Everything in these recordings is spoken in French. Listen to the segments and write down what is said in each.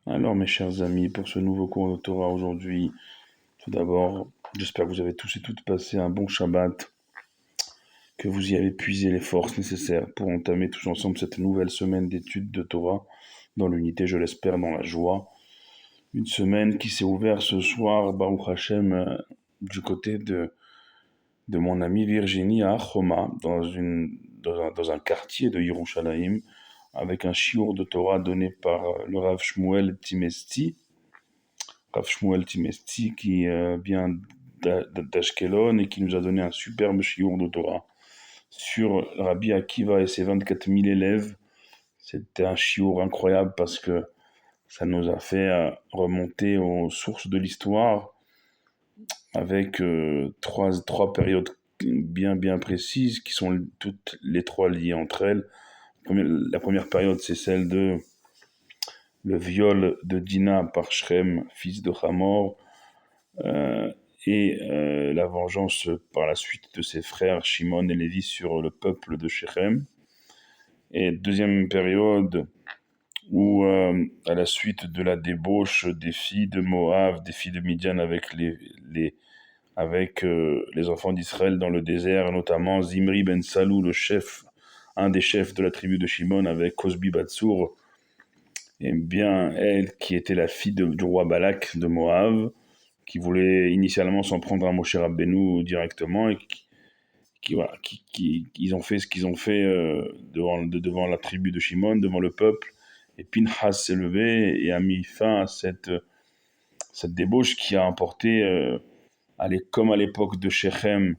Alors, mes chers amis, pour ce nouveau cours de Torah aujourd'hui, tout d'abord, j'espère que vous avez tous et toutes passé un bon Shabbat, que vous y avez puisé les forces nécessaires pour entamer tous ensemble cette nouvelle semaine d'études de Torah, dans l'unité, je l'espère, dans la joie. Une semaine qui s'est ouverte ce soir, Baruch Hashem, du côté de mon amie Virginie à Achoma, dans un quartier de Yerushalayim, avec un shiur de Torah donné par le Rav Shmuel Timesti, Rav Shmuel Timesti, qui vient d'Ashkelon et qui nous a donné un superbe shiur de Torah sur Rabbi Akiva et ses 24 000 élèves. C'était un shiur incroyable parce que ça nous a fait remonter aux sources de l'histoire avec trois périodes bien précises qui sont toutes les trois liées entre elles. La première période, c'est celle de le viol de Dina par Shrem, fils de Hamor, et la vengeance par la suite de ses frères Shimon et Lévi sur le peuple de Shechem. Et deuxième période où, à la suite de la débauche des filles de Moab, des filles de Midian avec les enfants d'Israël dans le désert, notamment Zimri ben Salou, un des chefs de la tribu de Shimon, avec Cosbi Batsour, et bien elle qui était la fille du roi Balak de Moab, qui voulait initialement s'en prendre à Moshe Rabbeinu directement, et ils ont fait ce qu'ils ont fait devant la tribu de Shimon, devant le peuple, et Pinchas s'est levé et a mis fin à cette débauche qui a emporté, comme à l'époque de Shechem,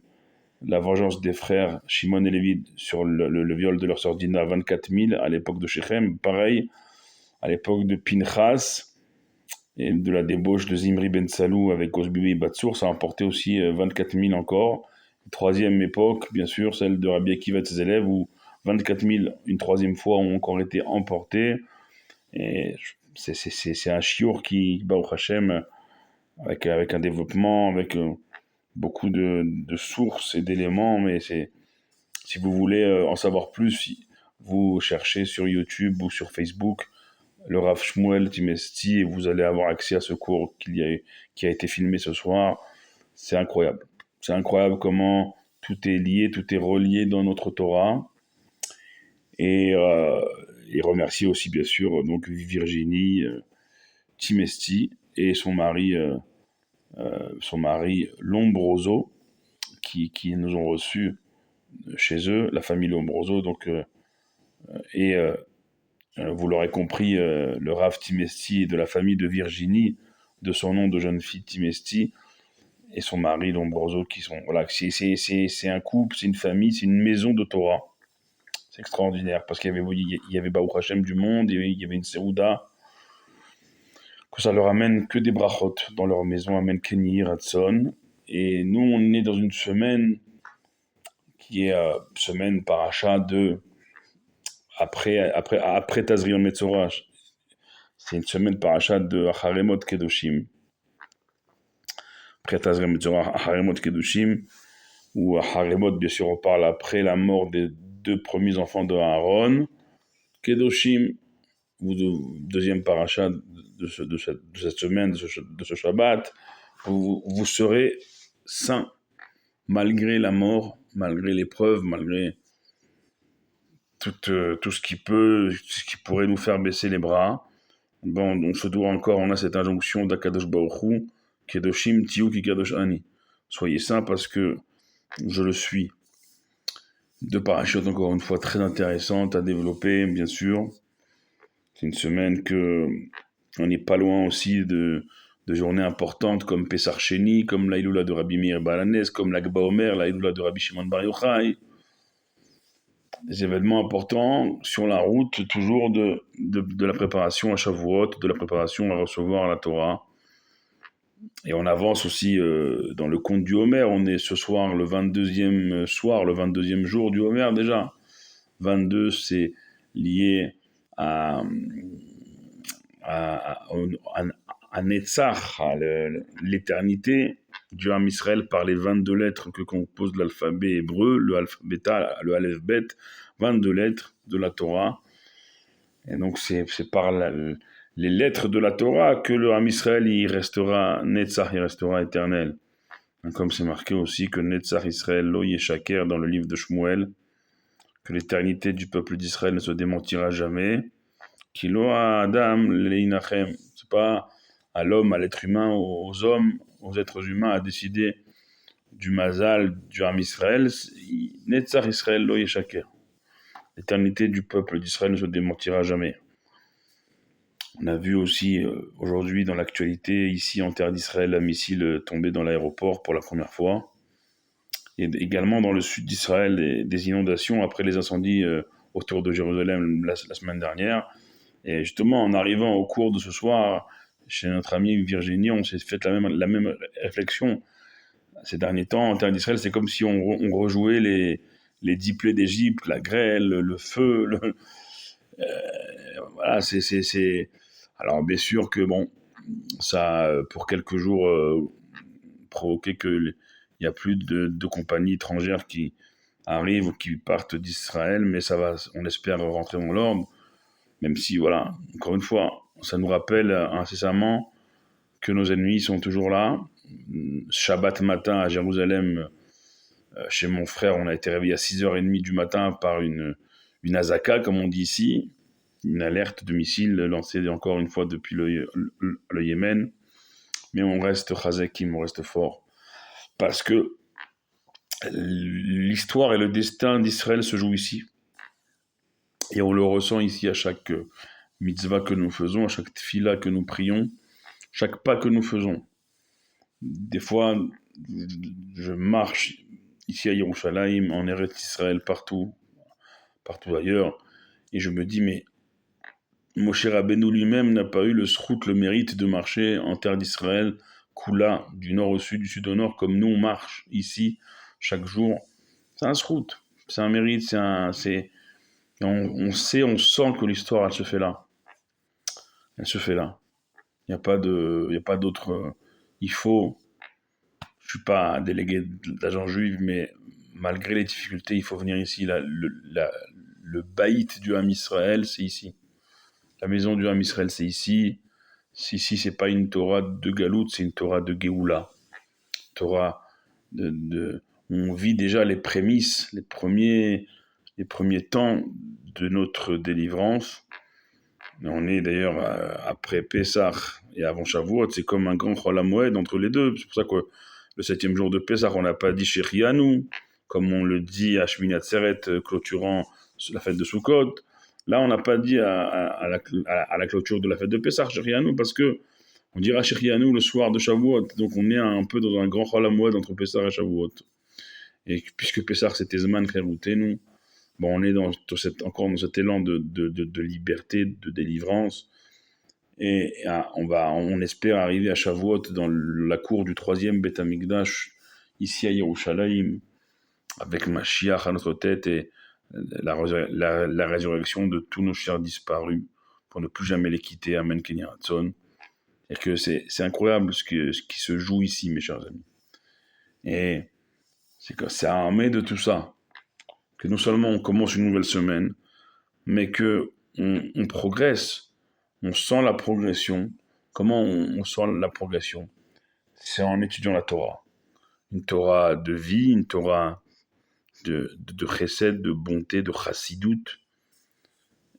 la vengeance des frères Shimon et Lévi sur le viol de leur sœur Dina, 24 000 à l'époque de Shechem. Pareil, à l'époque de Pinchas, et de la débauche de Zimri ben Salou avec Osbibi et Batsour, ça a emporté aussi 24 000 encore. Troisième époque, bien sûr, celle de Rabbi Akiva et ses élèves, où 24 000, une troisième fois, ont encore été emportés. Et c'est un chiour qui, Baruch Hashem, avec un développement, avec beaucoup de sources et d'éléments, mais si vous voulez en savoir plus, vous cherchez sur YouTube ou sur Facebook le Rav Shmuel Timesti et vous allez avoir accès à ce cours qui a été filmé ce soir. C'est incroyable. C'est incroyable comment tout est lié, tout est relié dans notre Torah. Et remercier aussi bien sûr donc Virginie Timesti et son mari Lombroso qui nous ont reçus chez eux, la famille Lombroso. Donc et vous l'aurez compris, le Rav Timesti de la famille de Virginie, de son nom de jeune fille Timesti, et son mari Lombroso, qui sont, voilà, c'est un couple, c'est une famille, c'est une maison de Torah. C'est extraordinaire, parce qu'il y avait Baruch Hashem du monde, il y avait une Seouda, que ça leur amène que des brachot dans leur maison, amène Kenny, Ratson. Et nous, on est dans une semaine qui est semaine paracha de après Tazrion Metzorah. C'est une semaine paracha de Haremot Kedoshim. Après Tazrion Metzorah, Haremot Kedoshim, où Haremot, bien sûr, on parle après la mort des deux premiers enfants de Aaron. Kedoshim, deuxième paracha de cette semaine, de ce Shabbat, vous serez saints, malgré la mort, malgré l'épreuve, malgré tout ce qui pourrait nous faire baisser les bras. Bon, on a cette injonction d'Akadosh Baruch Hu, Kedoshim Tiyu Ki Kadosh Ani. Soyez saints parce que je le suis. Deux parachutes, encore une fois, très intéressantes à développer, bien sûr. C'est une semaine on n'est pas loin aussi de journées importantes comme Pessar Sheni, comme l'Aïloula de Rabbi Meir Balanès, comme l'Agba Omer, l'Aïloula de Rabbi Shimon Bar Yochai. Des événements importants sur la route, toujours de la préparation à Shavuot, de la préparation à recevoir la Torah. Et on avance aussi dans le conte du Homer. On est ce soir le 22e soir, le 22e jour du Homer déjà. 22, c'est lié à Netzach, à l'éternité du Ham Israël par les 22 lettres que compose l'alphabet hébreu, le Aleph Bet, 22 lettres de la Torah. Et donc c'est par les lettres de la Torah, que le Ham Israël, il restera Netzach, il restera éternel. Comme c'est marqué aussi que Netzach Israël lo yeshaker dans le livre de Shmuel, que l'éternité du peuple d'Israël ne se démentira jamais. Kilo Adam leinachem, c'est pas à l'homme, à l'être humain, aux hommes, aux êtres humains à décider du mazal du Ham Israël. Netzach Israël lo yeshaker. L'éternité du peuple d'Israël ne se démentira jamais. On a vu aussi aujourd'hui dans l'actualité, ici en terre d'Israël, un missile tombé dans l'aéroport pour la première fois. Et également dans le sud d'Israël, des inondations après les incendies autour de Jérusalem la semaine dernière. Et justement, en arrivant au cours de ce soir, chez notre amie Virginie, on s'est fait la même réflexion. Ces derniers temps, en terre d'Israël, c'est comme si on rejouait les 10 plaies d'Égypte, la grêle, le feu. Voilà, c'est... Alors, bien sûr que, bon, ça a, pour quelques jours, provoqué qu'il n'y a plus de compagnies étrangères qui arrivent ou qui partent d'Israël, mais ça va, on espère, rentrer dans l'ordre, même si, voilà, encore une fois, ça nous rappelle incessamment que nos ennemis sont toujours là. Shabbat matin à Jérusalem, chez mon frère, on a été réveillé à 6h30 du matin par une azaka, comme on dit ici, une alerte de missile lancée encore une fois depuis le Yémen. Mais on reste chazekim, on reste fort. Parce que l'histoire et le destin d'Israël se jouent ici. Et on le ressent ici à chaque mitzvah que nous faisons, à chaque tefila que nous prions, chaque pas que nous faisons. Des fois, je marche ici à Yerushalayim, en Eretz Israël, partout ailleurs, et je me dis, mais Moshe Rabbeinu lui-même n'a pas eu le srout, le mérite de marcher en terre d'Israël, Kula, du nord au sud, du sud au nord, comme nous on marche ici, chaque jour. C'est un srout, c'est un mérite, on sait, on sent que l'histoire, elle se fait là. Elle se fait là. Il n'y a pas d'autre... il faut... Je suis pas délégué d'agent juif, mais malgré les difficultés, il faut venir ici. Le baït du Ham Israël, c'est ici. La maison du Ham Israël, c'est ici. Ici, c'est pas une Torah de Galout, c'est une Torah de Géoula. Torah on vit déjà les prémices, les premiers temps de notre délivrance. On est d'ailleurs après Pessah et avant Shavuot, c'est comme un grand Chol HaMoed entre les deux. C'est pour ça que le 7e jour de Pessah, on n'a pas dit Shechianu, comme on le dit à Shmini Atzeret, clôturant la fête de Sukkot. Là, on n'a pas dit à la clôture de la fête de Pessah, Shechianu, parce que on dira Shechianu le soir de Shavuot. Donc on est un peu dans un grand Chol HaMoed entre Pessah et Shavuot. Et puisque Pessah, c'était Zman Cherutenu, bon, on est encore dans cet élan de liberté, de délivrance. Et on espère arriver à Shavuot dans la cour du 3e Beth Amikdash, ici à Yerushalayim, avec Mashiach à notre tête et la résurrection de tous nos chers disparus, pour ne plus jamais les quitter. Amen, Kenny Ratson. Et que c'est incroyable ce qui se joue ici, mes chers amis. Et c'est armé de tout ça, que non seulement on commence une nouvelle semaine, mais que on progresse. On sent la progression. Comment on sent la progression? C'est en étudiant la Torah. Une Torah de vie, une Torah de chesed, de bonté, de chassidout,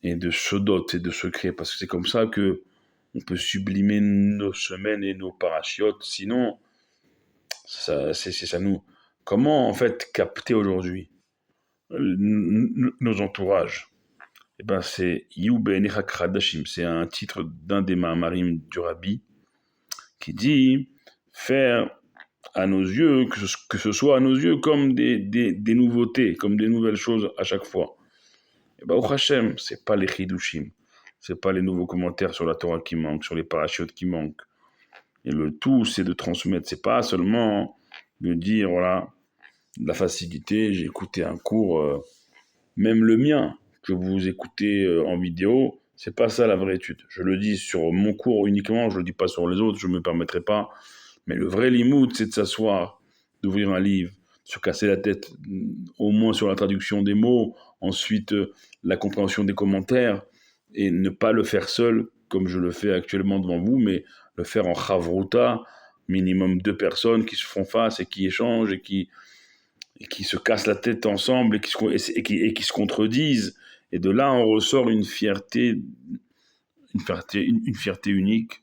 et de shodot, et de secret. Parce que c'est comme ça que on peut sublimer nos semaines et nos parachiotes. Sinon, c'est ça nous... Comment, en fait, capter aujourd'hui nos entourages? Eh ben, c'est Yubé Hadashim, c'est un titre d'un des Mahamarim du Rabbi, qui dit faire à nos yeux, que ce soit à nos yeux comme des nouveautés, comme des nouvelles choses à chaque fois. Et ben, au Hashem, c'est pas les Chidushim, c'est pas les nouveaux commentaires sur la Torah qui manquent, sur les parachutes qui manquent. Et le tout, c'est de transmettre, c'est pas seulement de dire, voilà, de la facilité, j'ai écouté un cours, même le mien, que vous écoutez en vidéo, c'est pas ça la vraie étude. Je le dis sur mon cours uniquement, je le dis pas sur les autres, je me permettrai pas. Mais le vrai limoud, c'est de s'asseoir, d'ouvrir un livre, se casser la tête, au moins sur la traduction des mots, ensuite la compréhension des commentaires, et ne pas le faire seul, comme je le fais actuellement devant vous, mais le faire en chavruta, minimum 2 personnes qui se font face et qui échangent et qui se cassent la tête ensemble et qui se contredisent. Et de là, on ressort une fierté unique.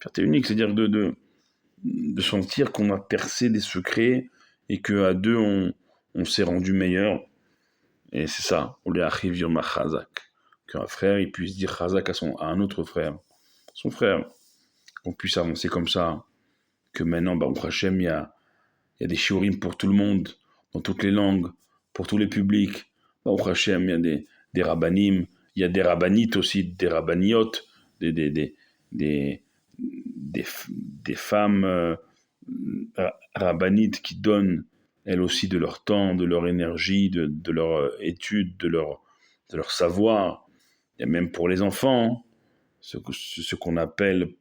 Fierté unique, c'est-à-dire de sentir qu'on a percé des secrets et qu'à deux, on s'est rendu meilleur. Et c'est ça, on les arrive yom chazak. Qu'un frère, il puisse dire chazak à un autre frère, son frère, qu'on puisse avancer comme ça. Que maintenant, au Hachem, il y a des shiurim pour tout le monde, dans toutes les langues, pour tous les publics. Au Hachem, il y a des rabbanim, il y a des rabbanites aussi, des rabbaniotes, des, des, des, des, des femmes rabbanites qui donnent elles aussi de leur temps, de leur énergie, de leur étude, de leur savoir. Il y a même pour les enfants, ce qu'on appelle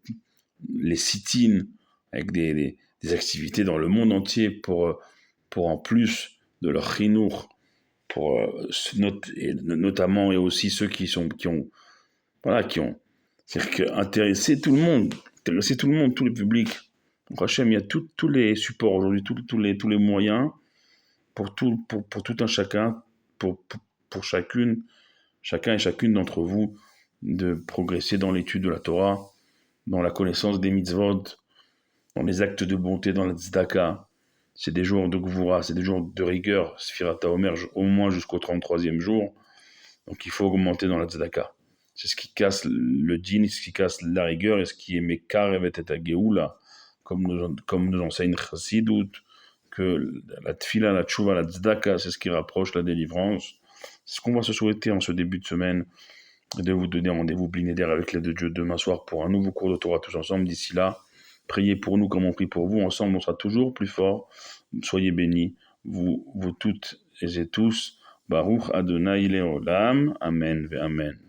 les sit-ins, avec des activités dans le monde entier pour en plus de leur chinour, pour notamment et aussi ceux qui ont, c'est-à-dire que intéresser tout le monde, tous les publics. Donc Hachem, il y a tous les supports aujourd'hui, tous les moyens pour tout un chacun, pour chacun et chacune d'entre vous, de progresser dans l'étude de la Torah, dans la connaissance des mitzvot, dans les actes de bonté, dans la tzedaka. C'est des jours de gvoura, c'est des jours de rigueur, Sfirat HaOmer, au moins jusqu'au 33e jour. Donc il faut augmenter dans la tzedaka. C'est ce qui casse le din, ce qui casse la rigueur et ce qui est mekar et à Géoula, comme nous enseigne Chassidut, que la tfila, la tchouva, la tzedaka, c'est ce qui rapproche la délivrance. C'est ce qu'on va se souhaiter en ce début de semaine, et de vous donner rendez-vous blinéder avec l'aide de Dieu demain soir pour un nouveau cours de Torah tous ensemble. D'ici là, priez pour nous comme on prie pour vous. Ensemble, on sera toujours plus fort. Soyez bénis, vous toutes et tous. Baruch Adonai Leolam. Amen ve Amen.